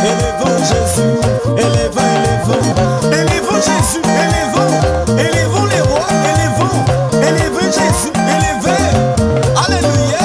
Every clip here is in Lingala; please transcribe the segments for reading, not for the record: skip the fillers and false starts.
Élevons Jésus, élevons Jésus, élevons les rois, élevons Jésus, alléluia.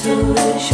Tu es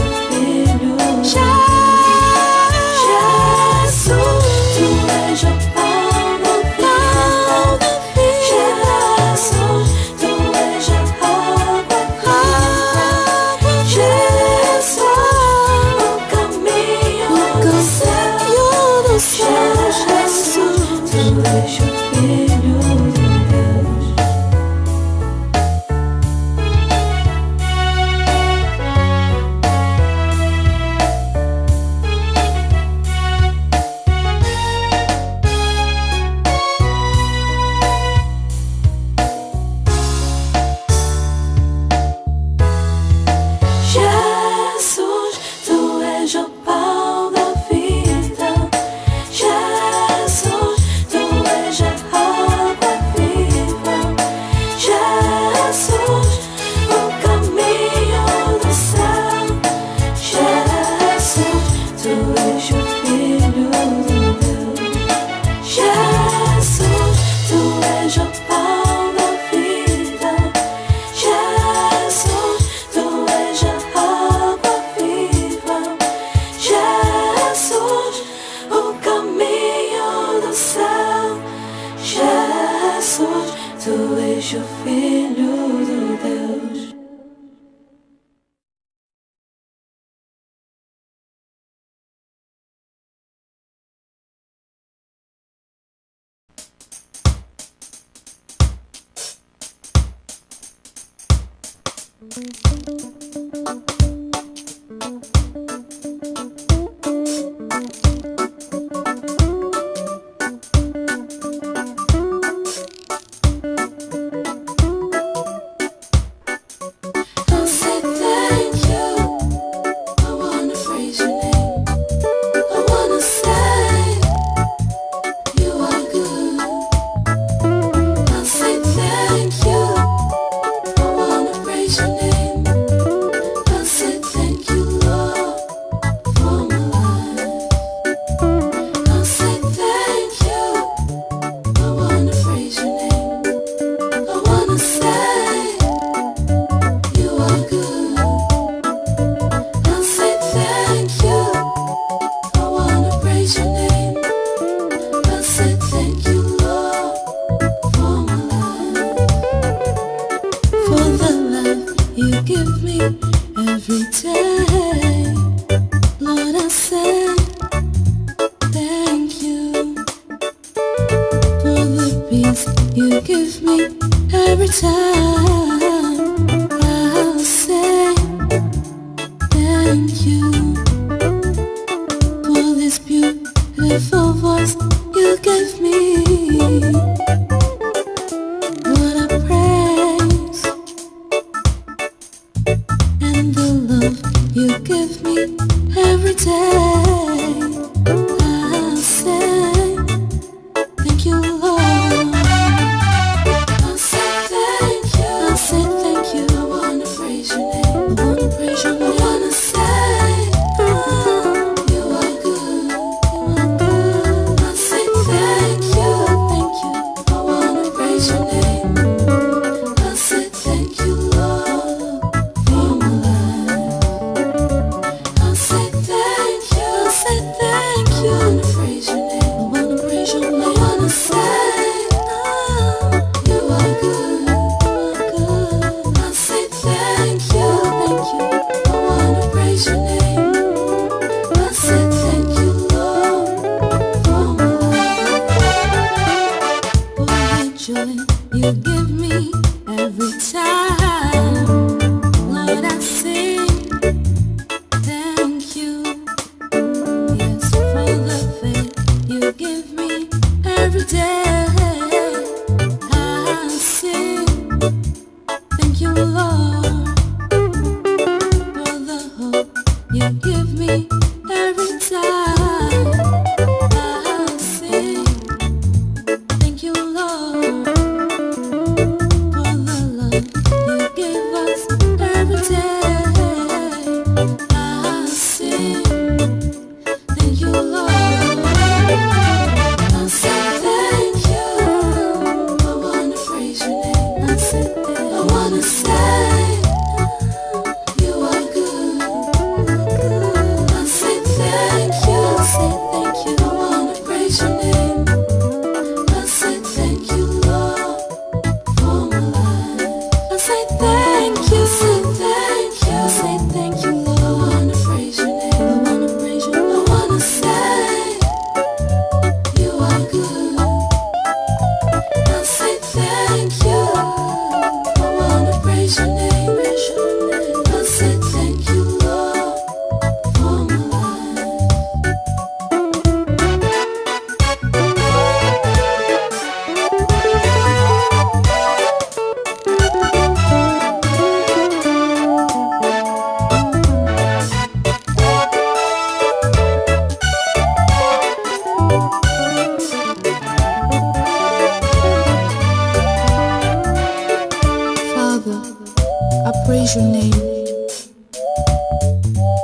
praise your name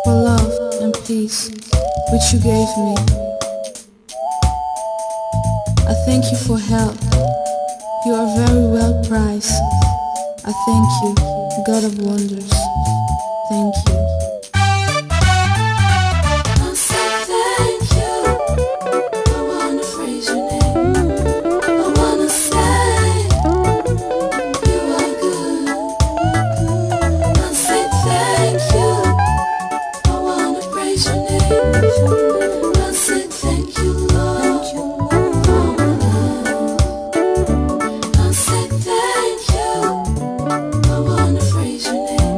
for love and peace which you gave me. I thank you for help. You are very well prized. I thank you, God of wonders. Thank you. Praise your name.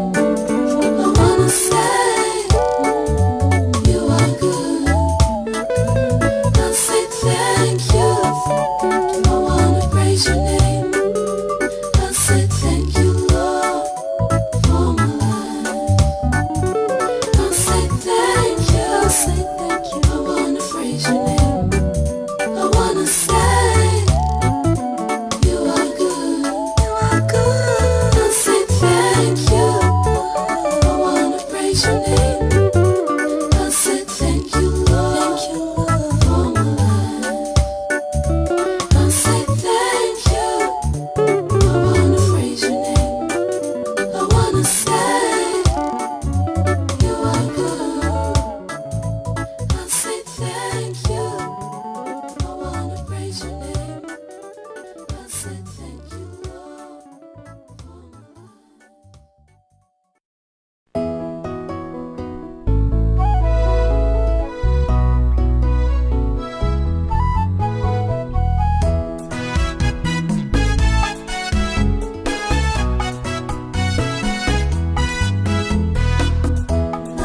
praise your name. I said thank you, Lord, for my life. I said thank you. I wanna praise your name. I wanna say you are good. I said thank you. I wanna praise your name. I said thank you, Lord, for my life.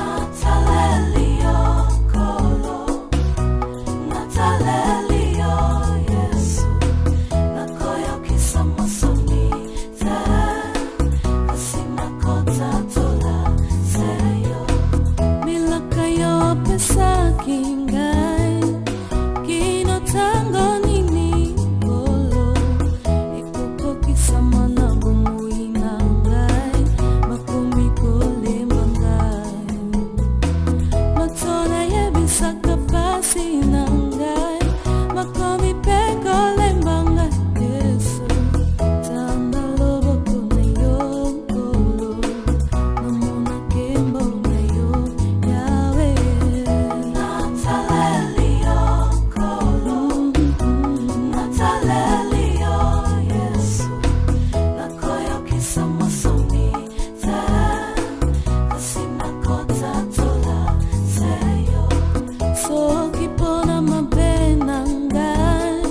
Nataleli, oh, Nkolo. Nataleli, oh, Yesu. Nakoyo kisa masoni te. Kasima kota tola seyo. Milakayo pesa kingai. Kino tango nini kolo. Ikuko kisa mana bumui nangai. Makumi kole mangai. Matona ye bisa kapasi nangai. Makomi pekole mangai. Yesu. Tanda lobo kone yo kolo. Namona kembo na yo Yahwe. Nataleli, oh, Nkolo. Nataleli, oh, Yesu. Nakoyo kisa masoni te. Kasima kota tola seyo. So kipona mabena ngai.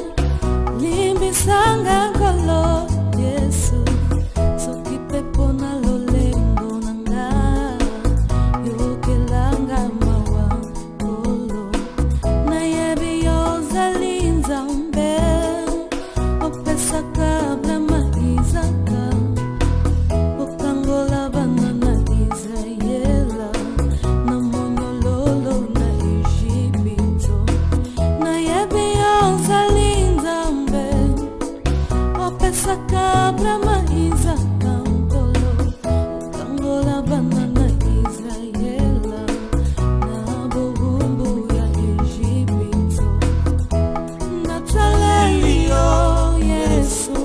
Limbi sanga Nkolo Yesu. So kipepona lolembo nanga. Yokelanga mawa Nkolo. Na yebi Yozeli Nzambe. Opesa kabla maizaka. Okangola banana Israela. Na monyololo na Egypto. Na yebi Yozeli Nzambe. Opesa kabla maizaka Nkolo. Okangola banana Israela. Na bohumbu ya Egypto. Nataleli, oh, Yesu.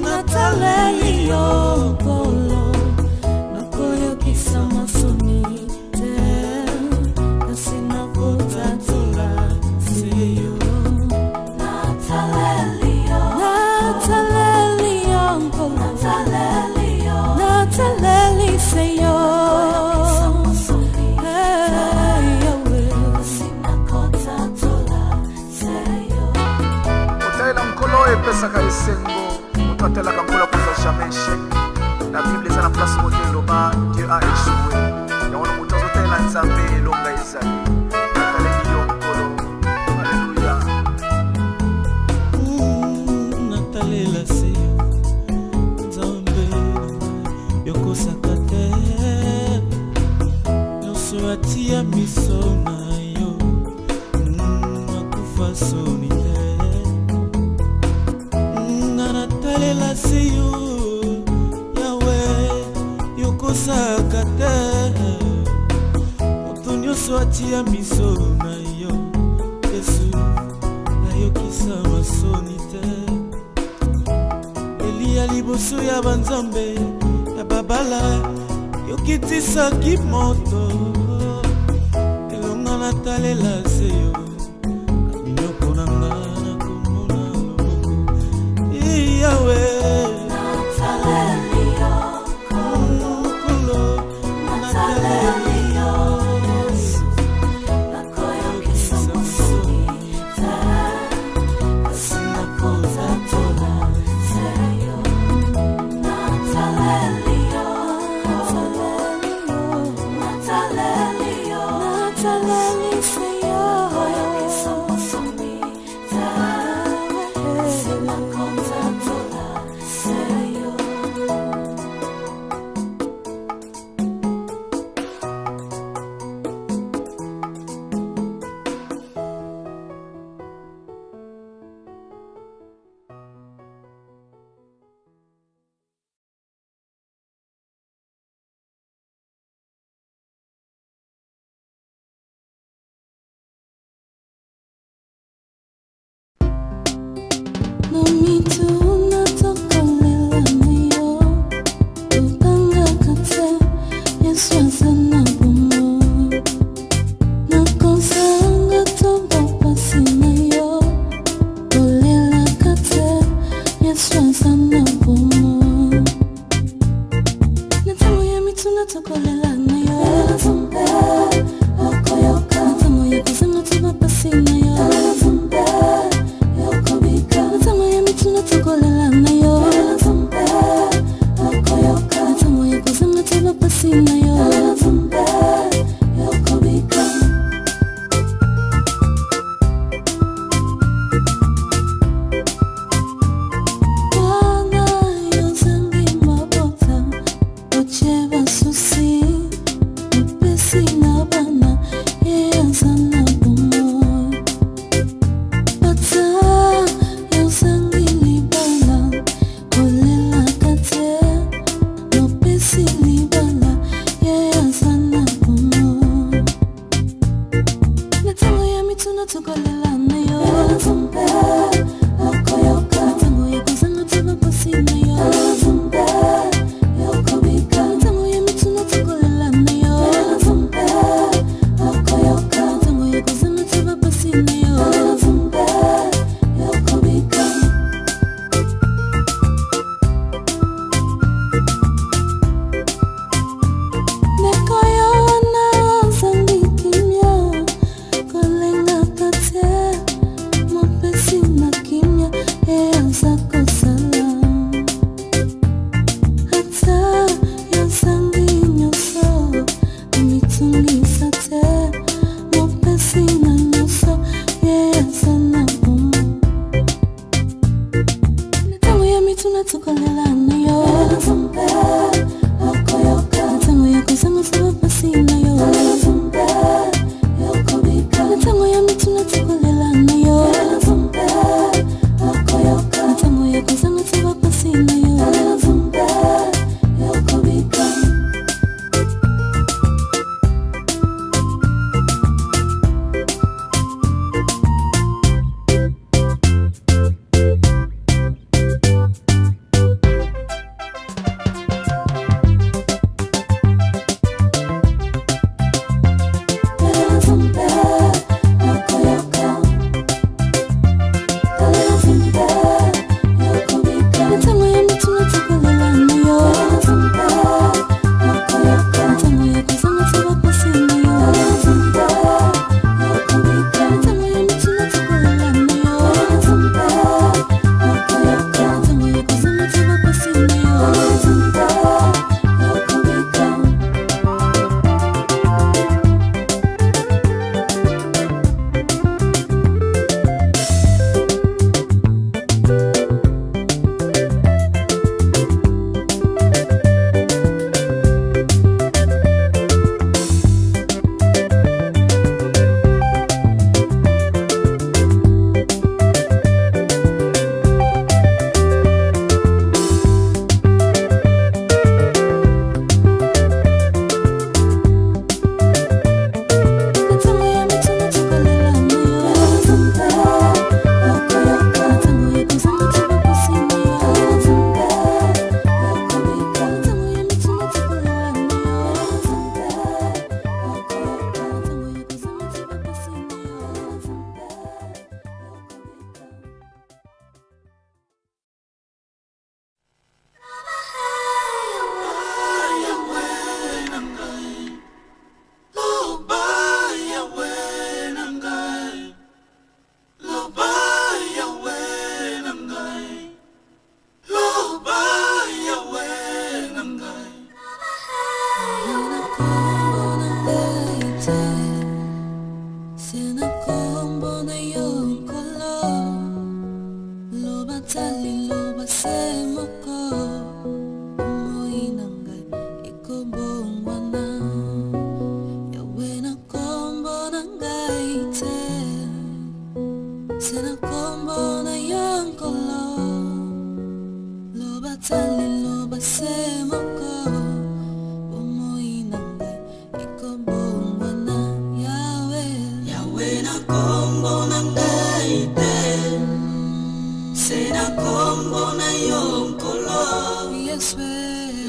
Nataleli, oh, Nkolo. Nakoyo kisa masoni te. Kasina kota tola seyo. Nataleli, oh, Nataleli, oh, Nkolo. Nataleli, oh, Nataleli seyo. Hey, Yahweh. Kasina kota tola seyo. Otela Nkolo epesaka esengo moto atelaka Nkolo koza jamais échec. La Bible eza na place moto eloba Dieu a échoué. Yango na moto azotela Nzambe elonga ezali. Nataleli yo Nkolo. Alléluia. Natalela se Nzambe yokosaka te. Nyonso atia miso na yo. Akufa soni te. Natalela se yo Yahwe yokosaka te. Moto nyonso atia miso na yo. Yesu ayokisa masoni te. Elia liboso ya banzambe ya babala yokitisaki moto. Elonga natalela se yo. Kaminoko na nga na komona loboko. Yahwe. Nataleli, oh, Nkolo. Nataleli, oh, Yesu. Nakoyo kisa masoni te. Kasina kota tola seyo. Nataleli, oh, Nkolo. Nataleli, oh, Nataleli seyo. Nakoyo kisa masoni te. Kasina kota tola seyo.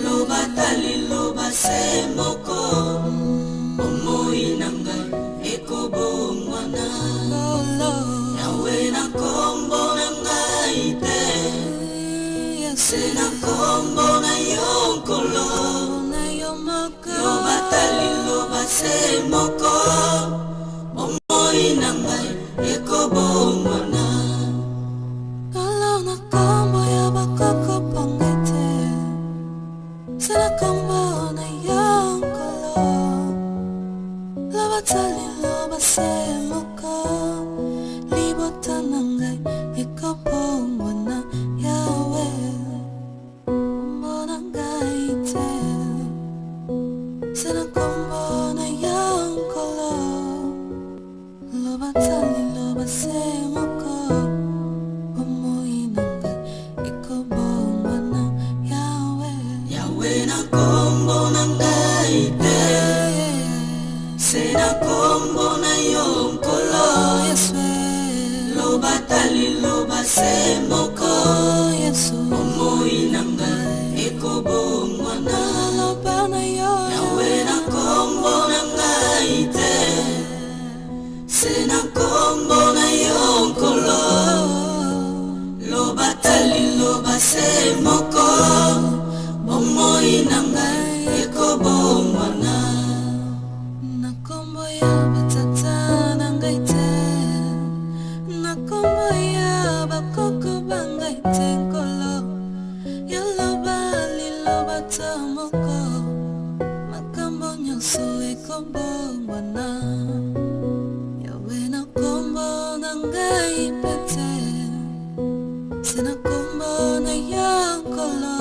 Lo batali lo basemoko se moko omoi na ngai ekobongwana kala na kombo ya bakoko pangete sena kombo na yankolo labatali loba se moko libota na ngai ekobongwana yawe mbona ngai te sena kombo na yankolo lobatali loba se moko omoi na ngai ekobongwana yawe yawe na kombo na ngai te sena kombo na yankolo yesu lobatali loba se moko yesu omoi na ngai ekobongwana loba na yo yawe na kombo na ngai te sena kombo na yankolo lobatali loba se moko omoi na ngai ekobongwana na kombo ya batata na ngai te na kombo ya bakoko bangai te nkolo ya lobali lobata moko makambo nyonso ekobongwana yawe na kombo na ngai pete sena kombo na yankolo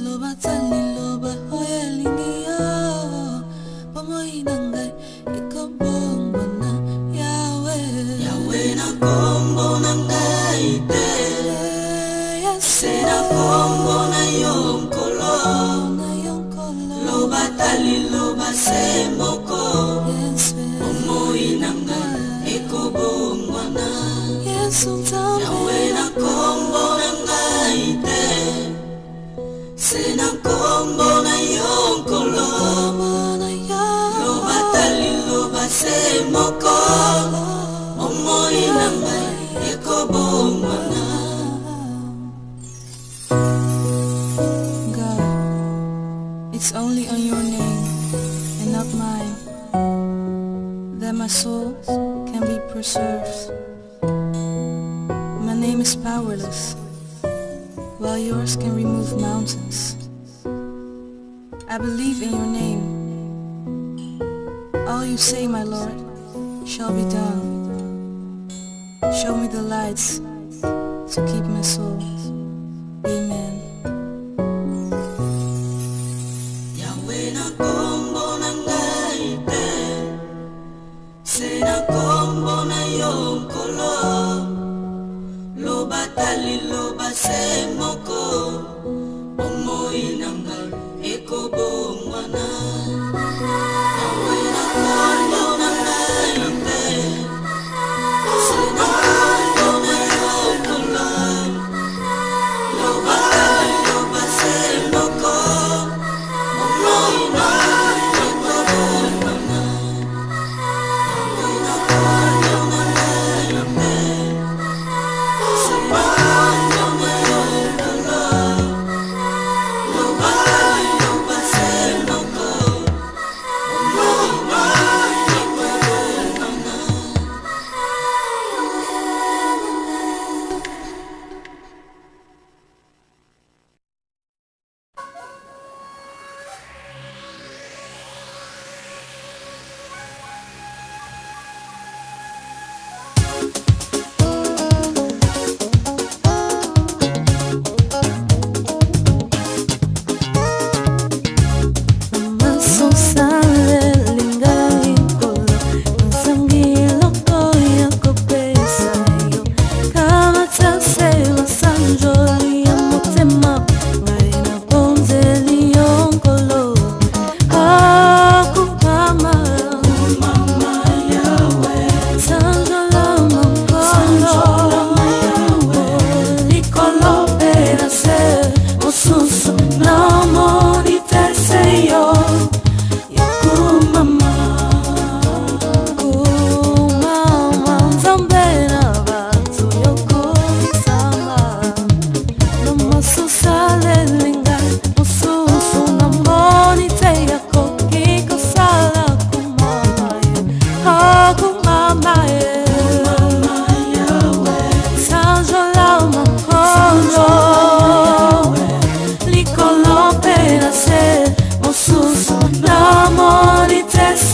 lobatali loba oyelingi yo pomoi na ngai ekobongwana yawe yawe na kombo na ngai te sena kombo na yankolo lobatali loba se moko omoi na ngai ekobongwana yawe na kombo na ngai te sena kombo na yankolo lobatali loba se moko omoi na ngai ekobongwana. God, it's only on your name and not mine that my soul can be preserved. My name is powerless, while yours can remove mountains. I believe in your name. All you say, my Lord, shall be done. Show me the lights to keep my soul. Amen. Yahweh na kombo na ngai te, se na kombo na yankolo, lobatali loba se moko, omoi na ngai ekobongwana. Yahweh na kombo na ngai te, se na kombo na yankolo, lobatali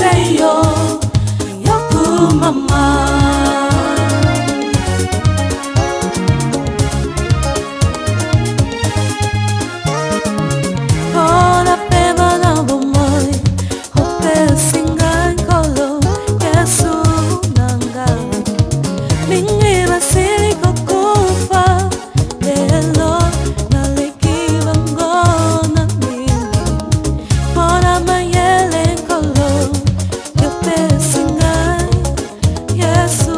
seyo yo kumama. Ora peba na bomoi, hope singa Nkolo Yesu nanga. Mingi basili kokufa, lelo nalikiwa ngona mimi. Ora mayele Nkolo, yope singa Yesu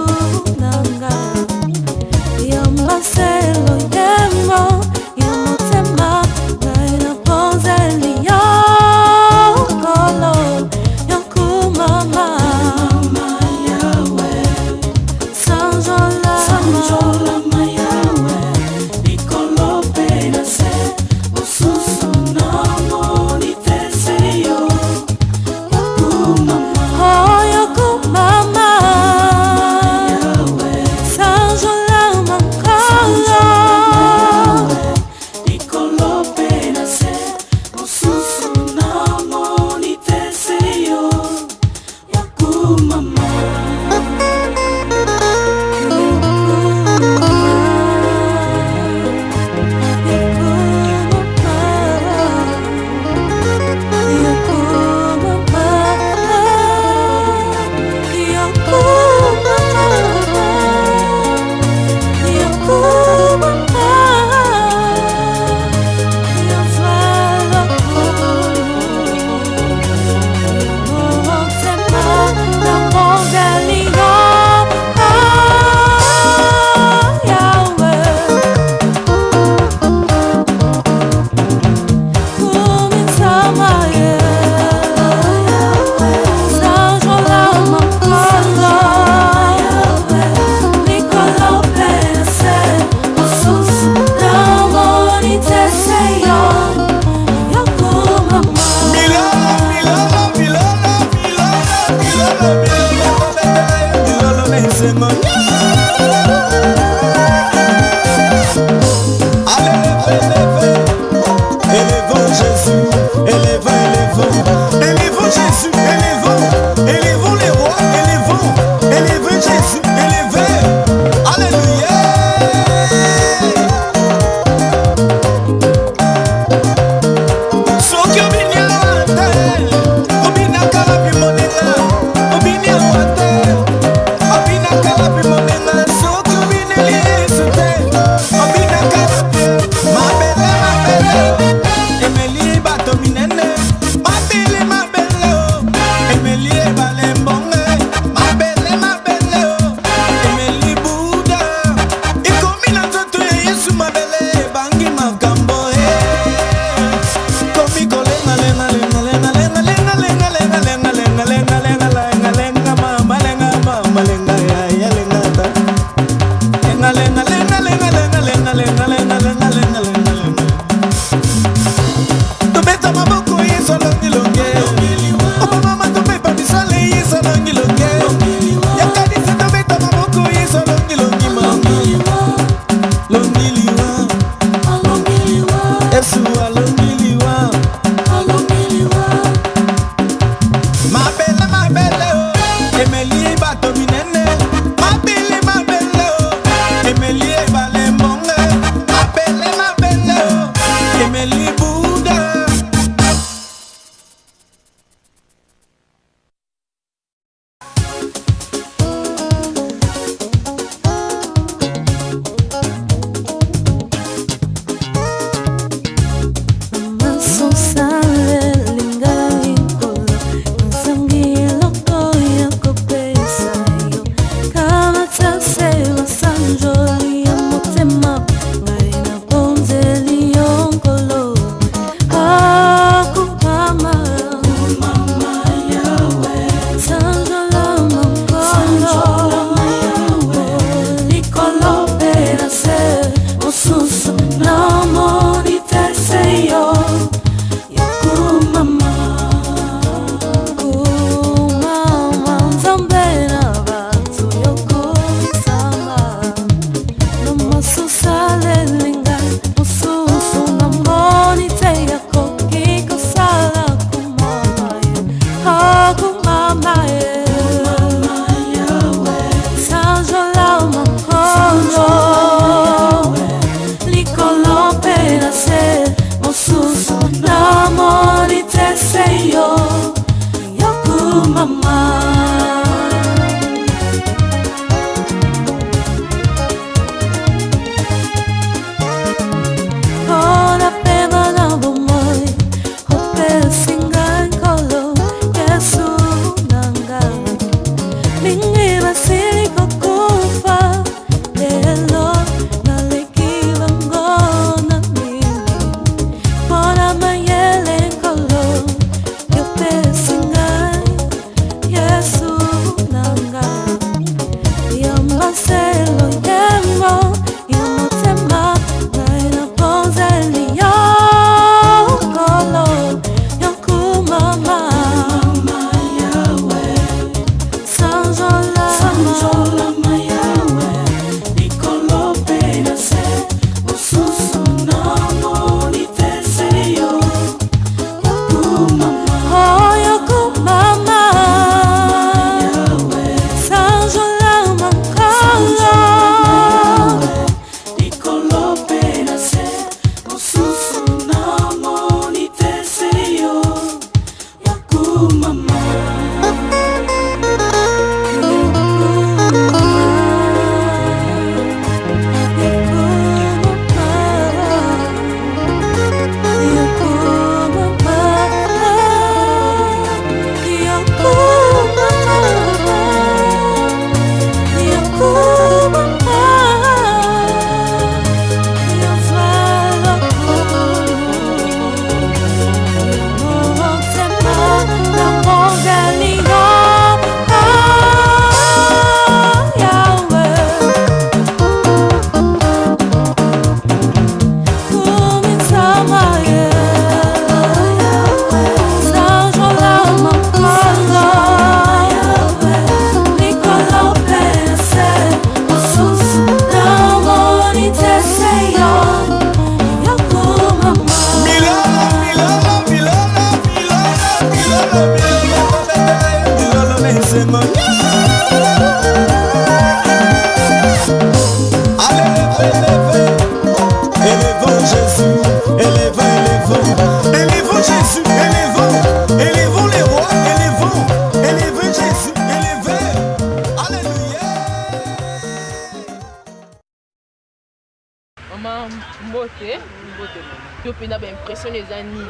impressionné les amis.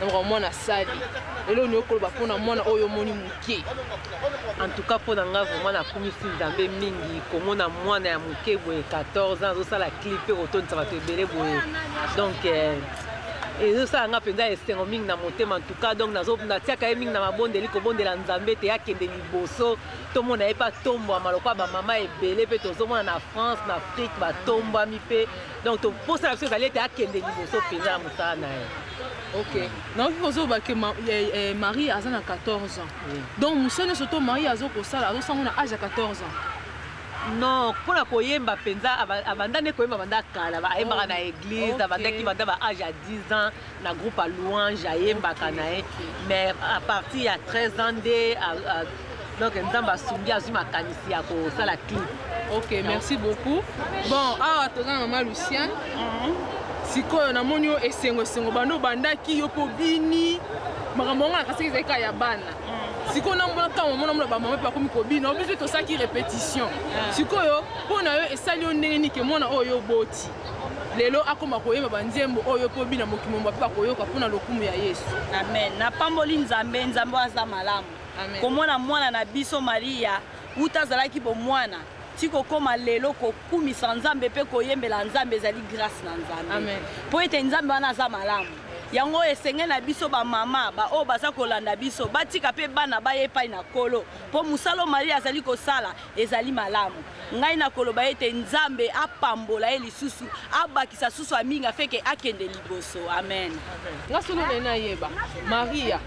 Vraiment na sali. Et là on est pour na mona oyo moni muke. En tout cas pour nga vraiment na komisi Nzambe mingi komona mwana ya muke boye 14 ans ça la clipper automne ça va te belé boye. Donc et ça nga penza esengo mingi na motema en tout cas donc nazo na tiaka mingi na mabondeli ko bondela Nzambe te yakende liboso to mona e pa tombo maloko ba mama ebele pe to mona na France na Afrique ba tombo mi pe donc to pour ça que ça allait te yakende liboso penza musala na ye. Ok. Donc il faut que Marie a 14 ans. Donc musone surtout Marie a ko sala a âge à 14 ans. Non, pour la koyemba penza abandane koyemba banda kala ba ayemba na église abandaki banda ba âge à 10 ans na groupe à louange ayemba kanae mais à partir il y a 13 ans donc Nzamba sungi azuma kanisi ya ko sala clip. OK, merci beaucoup. Bon, toza maman Lucien. Siko na monyo esengo bando bandaki yo po bini makambo ngana kasiki zeka ya bana. Siko na mona kama mona ba mama pa komi ko bini obligé to saki répétition. Siko yo pona yo esali yo ndenge nike mona oyo boti. Lelo akoma koyema banzembo oyo po bina mokimomba pa koyoka pona lokumu ya Yesu. Amen. Na pamboli Nzambe Nzambe aza malamu. Amen. Komona mwana na biso Maria utazalaki bo mwana tiko koma lelo ko kumisa Nzambe pe koyembela Nzambe ezali grâce na Nzambe. Amen. Po ete Nzambe wana aza malamu. Yango esenge na biso ba mama ba o baza kolanda biso batika pe bana ba yepai na kolo po musalo Maria azali kosala ezali malamu. Ngai na koloba ete Nzambe apambola elisusu abakisa susu aminga feke akende liboso. Amen. Ngasolo na yeba Maria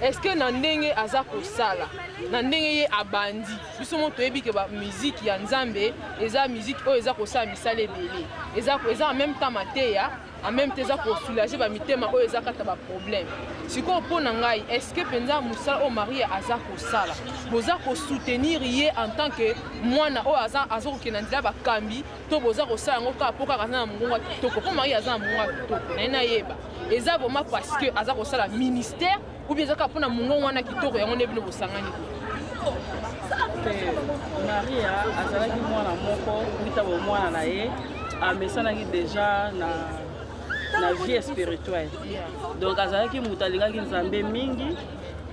est-ce que na ndenge aza kosala na ndenge ye abandi biso moto yebi ke ba musique ya Nzambe eza musique oyo eza kosala misala ebele eza en même temps mateya en même temps eza ko soulager ba mitema oyo eza kata ba problème siko pona ngai est-ce que penza musala o Maria aza kosala boza ko soutenir ye en tant que mwana o aza ko kenandila ba kambi to boza ko sala ngo ka poka kana na mungu toko po Maria aza mungu toko na yeba eza vraiment parce que aza ko sala ministère ou bien ezaka mpona mongo wana kitoko yango nde bino bosangani Maria azalaki mwana moko wita bomwana na ye amesanaki déjà na vie spirituelle donc azalaki moto alingaki nzambe mingi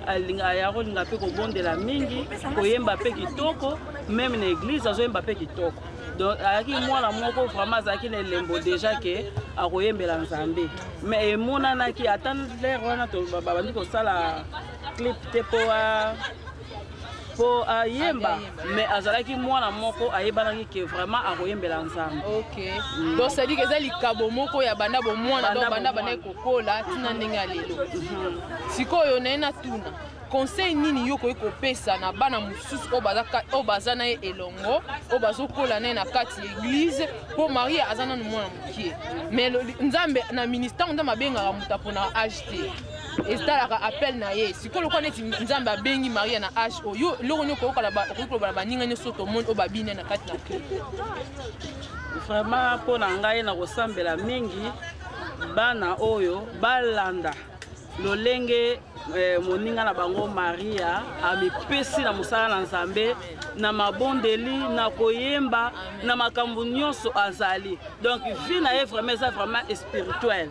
akolinga mpe kobondela mingi koyemba mpe kitoko même na église azoyemba mpe kitoko donc azalaki mwana moko vraiment azalaki na elembo déjà ke akoyembela nzambe mais emonanaki ata lere wana babandi kosala clip te po ayemba mais azalaki mwana moko ayebanaki ke vraiment akoyembela nzambe. OK. Donc ça dit que ça likabo moko ya banda bo mwana donc banda kokola tina ndenge ya lelo. Sikoyo na tuna. Conseil nini yo koyi kopesa na bana mususu o bazana ye elongo o bazokola na kati église po Maria azana no mwana mukie. Mais nzambe na ministère nzambe abenga muta pona acheter. Estalaka appel na ye sikolo kwa neti nzambe abengi Maria na age oyo loko nyoko okala ba ninga nyoso to monde o babine na kati na clip vraiment pona ngai na kosambela mingi bana oyo balanda lolenge moninga na bango Maria amipesi na musala na nzambe na mabondeli na koyemba na makambo nyonso azali donc vie na ye vraiment spirituel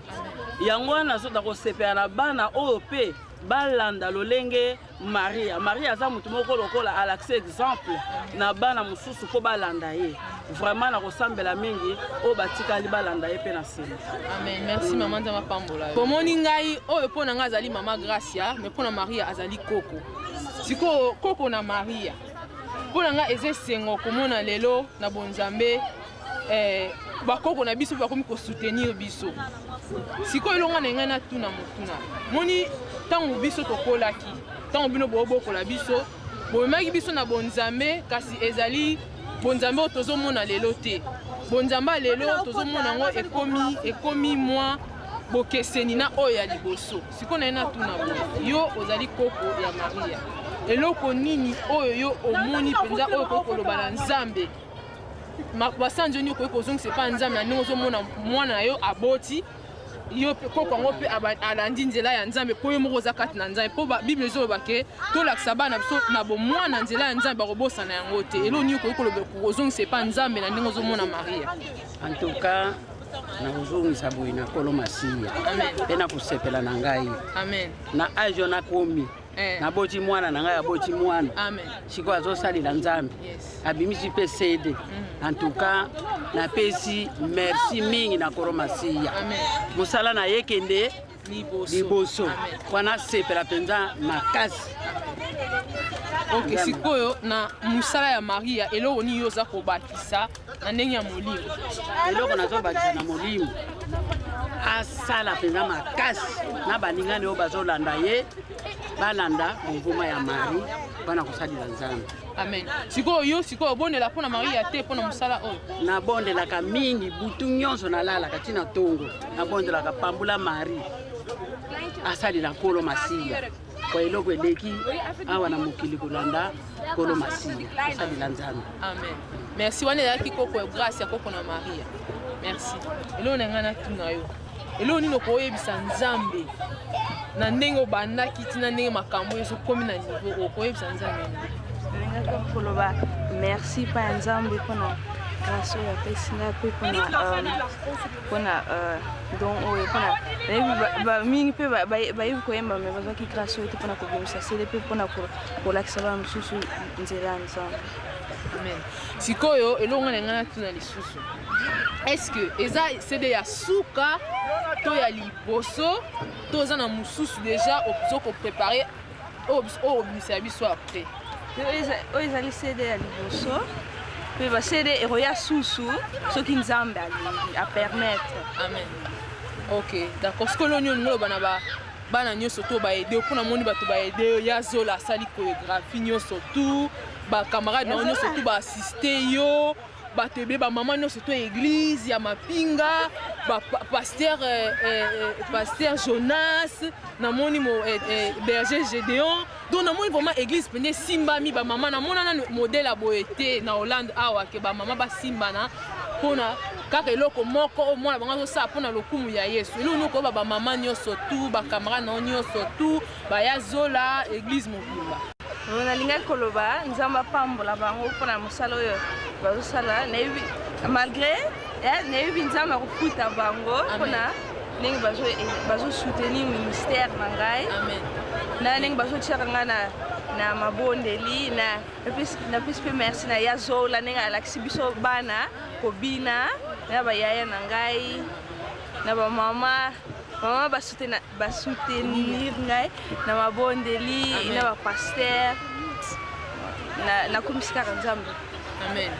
yango wana azota kosepela na bana oyo pe balanda lolenge Maria aza mutu moko lokola alaxe exemple na bana mususu po balanda ye vraiment na kosambela mingi oyo batikali balanda ye pe na sima. Amen. Merci maman nzambe pambola pomoni ngai oyo po na ngai azali mama Gracia mais po na Maria azali koko siko koko na Maria po na ngai ezesengo komona lelo na bonzambe bakoko na biso bakomi ko soutenir biso siko elonga na ngai na tuna motuna moni tango biso tokolaki tango bino bobokola biso bomaki biso na bonzambe kasi ezali bonzambe tozomona lelo te bonzambe lelo tozomona ngo ekomi mwa bokeseni na oyo ya liboso siko na tuna bo yo ozali koko ya Maria eloko nini oyo yo omoni penza oyo kokoloba na nzambe basanjo nyo koyi kozongisa pa nzambe na ndenge ozomona mwana na yo aboti yo koko yango mpe alandi nzela ya nzambe po yo moko oza kati na nzambe po bible ezoloba ke tolakisa bana biso na bomwana nzela ya nzambe bakobosana yango te elo nio koyi kozongisa pa nzambe na ndenge ozomona Maria en tout cas na kozongisa boye na Nkolo Masiya mpe na kosepela na ngai na age nakomi naboti mwana na ngai aboti mwana siko azosalela nzambe abimisi mpe CD en tout cas napesi merci mingi na Nkolo Masiya mosala na ye kende liboso wana sepela mpenza makasi. OK sikoyo na musala ya Maria eloko ni yo za kobakisa na ndenge ya molimo eloko nazobakisa na molimo asala mpenza makasi na baningani oyo bazolanda ye balanda mvuma ya Marie bana kosalila nzambe. Amen. Sikoyo bondela pona Maria te pona musala oyo na bondelaka mingi butu nyonso nalalaka tina tongo na bondelaka pambula Marie asalila Nkolo Masiya kwa eloko eleki awa na mokili kolanda Nkolo Masiya asalila nzambe. Amen. Merci wana yaki koko ya grâce ya koko na Maria. Merci. Elo nengana tuna yo elo nino koyebisa nzambe na ndenge obandaki tina ndenge makambo ezokomi na niveau okoyebisa nzambe koloba merci pa nzambe pona grâce ya pesinga pe pona donc oyo pona mingi pe ba koyemba me bazaki grâce oyo te pona kobimisa sele pe pona kolakisa ba mususu nzela ya nzambe. Amen. Sikoyo elonga na ngana tuna lisusu est-ce que eza CD ya suka to ya liboso to za na mususu déjà opzo préparer au bimisa biso après oyo ezali CD ya liboso pe ba CD eroya susu soki nzambe alingi a permettre. Amen. OK d'accord ce que l'onion ngolo bana nyonso to ba aider pour na moni bato ba aider ya zola sali chorégraphie nyonso tout ba camarade na nyonso tout ba assister yo batebe ba maman nyonso to église ya mapinga ba pasteur Jonas na moni mo berger Gédéon donc na moni vraiment église pene simba mi ba maman na mona na modèle aboete na Hollande awa ke ba maman ba simba na pona kaka eloko moko au moins bango ça pona lokumu ya Yesu elo noko ba mama nyonso tout ba camarade na nyonso tout ba ya zola église mobimba nalinga koloba nzamba pambola bango pona mosala oyo bazosala malgré nayebi nzamba kofuta bango pona ndenge bazosoutenir ministère na ngai na ndenge bazotiaka ngai na mabondeli napesi mpe merci na ya zola ndenge alakisi biso bana kobina na bayaya na ngai na bamama basoutenir ngai na mabondeli na bapaster nakomisi kaka nzambe amen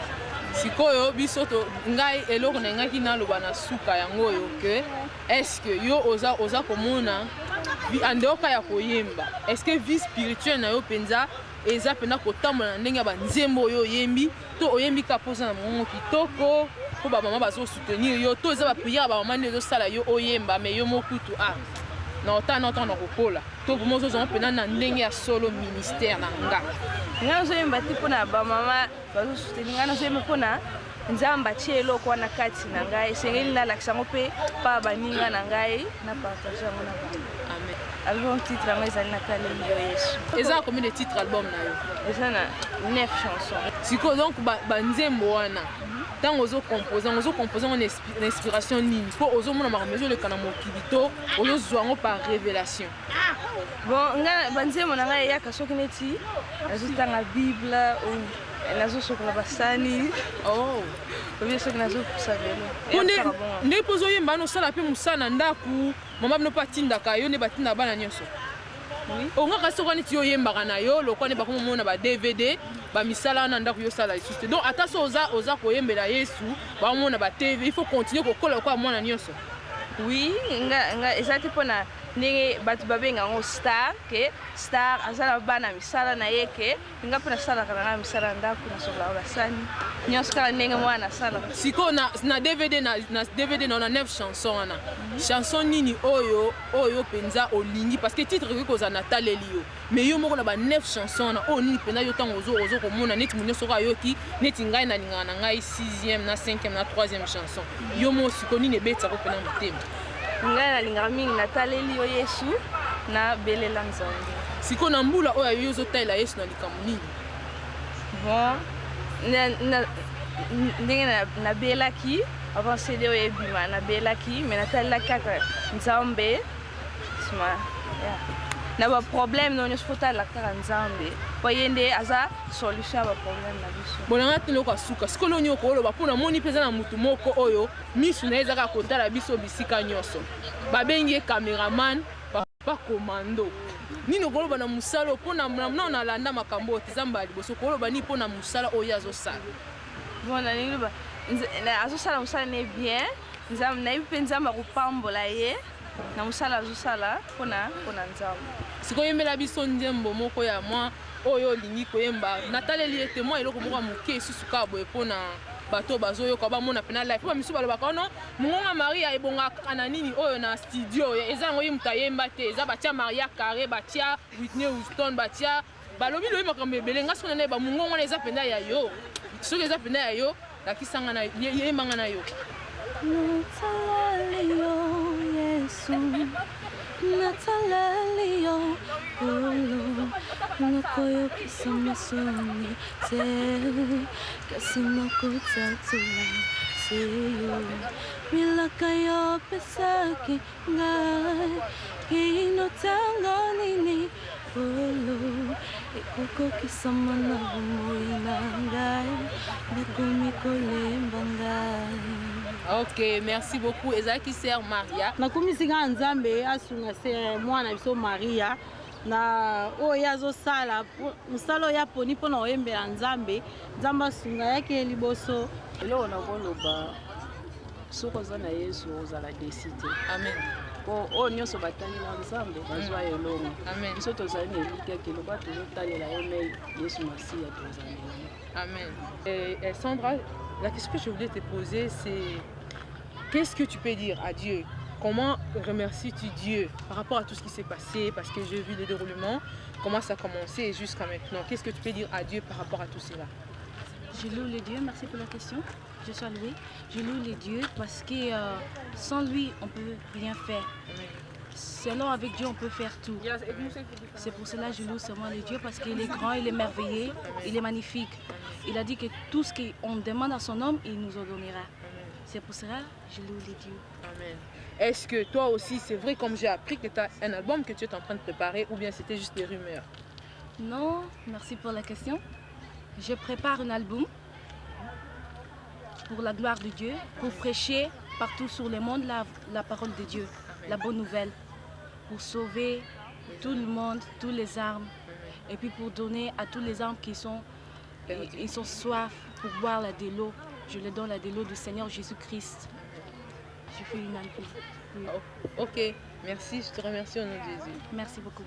sikoyo biso to ngai eloko na ngaki naloba na suka yango oyo ke est-ce que yo oza komona andeoka ya koyemba est-ce que vie spirituelle na yo penza eza pena kotambola na ndenge ya banzembo oyo oyembi to oyembi ka posa na mongo kitoko po bamama bazosoutenir yo to eza bapriere bamama nde ezosala yo oyemba me yo mokutu na otana na kokola to vraiment ozozonga pena na ndenge ya solo ministère na nga ngai nazoyemba te mpona bamama bazosoutenir ngai nazoyemba mpona nzambe atie eloko wana kati na ngai esengeli nalakisa yango mpe pa baninga na ngai na partage yango na bango album titre yango ezali Nataleli yo Yesu eza combien de titres album na yo eza na 9 chansons sikoyo donc banzembo wana ntango ozocompose yango na inspiration nini mpo ozomona makambo ezoleka na mokili to ozozwa yango par révélation bon nga banzembo na ngai eyaka soki neti nazotanga bible nazosokola basani obi soki nazopusa velo nde mpo ozoyemba nosala mpe mosala na ndako mama bino mpe atindaka yo nde batindaka bana nyonso ongaka soki neti oyembaka na yo lokwa nde bakomomona ba DVD bamisala wana ndako yosala lisusu te donc ata so oza koyembela Yesu baomona ba TV il faut continuer kokola kwa mwana nyonso oui nga eza te mpona ndenge bato babenga yango star ke star azala bana misala na ye ke nga mpe nasalaka nanga misala na ndako nasokolaka basani nyonso kaka ndenge mwana nasalaka sikoyo na DVD na 9 chanson wana chanson nini oyo mpenza olingi parce que titre ekoki kozala Nataleli yo mais yo moko na ba 9 chanson wana oyo nini mpenza yo ntango ozokomona neti moto nyonso ayoki neti ngai nalingaka na ngai 6e na 5e na 3e chanson yo mo sikoyo nini ebetisako mpena motema ngai nalingaka mingi Nataleli yo Yesu na Belela Nzambe sikoyo na mbula oyo yo ozotalela Yesu na likambo nini bon ndenge nabelaki avant CD oyo ebima nabelaki mais natalelaki kaka Nzambe sima na baproblème no nyonso fotalelaka kaka Nzambe po ye nde aza solution ya baproblème na biso bonanga tele okasuka sikoyo loni okoloba mpo namoni mpe eza na motu moko oyo misu na ye ezaka kotala biso bisika nyonso babengi ye cameraman papa commando nini okoloba na mosala mpona nalanda makambo oyo eza mbala liboso okoloba nini mpona mosala oyo azosala bon nalingi loba azosala mosala ne bien nayebi mpe Nzambe akopambola ye na mosala azosala mpona Nzambe sikoyo yembela biso nzembo moko ya mwa oyo olingi koyemba Nataleli ete mwa eloko moko ya moke esusu kaka boye mpona bato bazoyoka bamona pena live po bamisu balobaka ono mongonga Maria ebongaka na nini oyo na studio eza yango ye moto ayemba te eza batia Maria Carré batia Whitney Houston batia balobi loyi makambo ebele nga soki na nayeba mongongo wana eza penda ya yo soki eza penda ya yo lakisanga na yembanga na yo Nataleli yo Yesu Nataleli yo olo nakoyokisa masoni te kasi nakotatu seyo milaka yo pesaki ngai kinotanga nini olo ekokokisa mana bomoi na ngai nakomi kolemba ngai. Ok, merci beaucoup. Ezaki sœur Maria. Nakomisika Nzambe asunga sœur mwana biso Maria na oyo azosala musalo ya poni pona oyembela Nzambe Nzambe asunga yake liboso eloko nakoloba soki oza na Yesu ozala desite. Amen. Po oyo nyonso batangela Nzambe bazwa elongo. Amen. Biso tozali na elika keloba tozotalela ye me Yesu Masiya tozali. Amen. Sandra, la question que je voulais te poser, c'est qu'est-ce que tu peux dire à Dieu? Comment remercies-tu Dieu par rapport à tout ce qui s'est passé? Parce que j'ai vu le déroulement, comment ça a commencé jusqu'à maintenant. Qu'est-ce que tu peux dire à Dieu par rapport à tout cela? Je loue le Dieu, merci pour la question. que Dieu soit loué. Je loue les dieux parce que sans lui, on ne peut rien faire. Seulement avec Dieu, on peut faire tout. C'est pour cela que je loue seulement les dieux parce qu'il est grand, il est merveilleux, il est magnifique. Il a dit que tout ce qu'on demande à son homme, il nous en donnera. C'est pour cela que je loue les dieux. Amen. Est-ce que toi aussi, c'est vrai comme j'ai appris que tu as un album que tu es en train de préparer ou bien c'était juste des rumeurs? Non, merci pour la question. Je prépare un album pour la gloire de Dieu, pour prêcher partout sur le monde la parole de Dieu, la bonne nouvelle, pour sauver tout le monde, toutes les âmes, et puis pour donner à tous les âmes qui sont soif pour boire de l'eau. Je leur donne de l'eau du Seigneur Jésus-Christ. Je fais une album. Oui. Ok, merci, je te remercie au nom de Jésus. Merci beaucoup.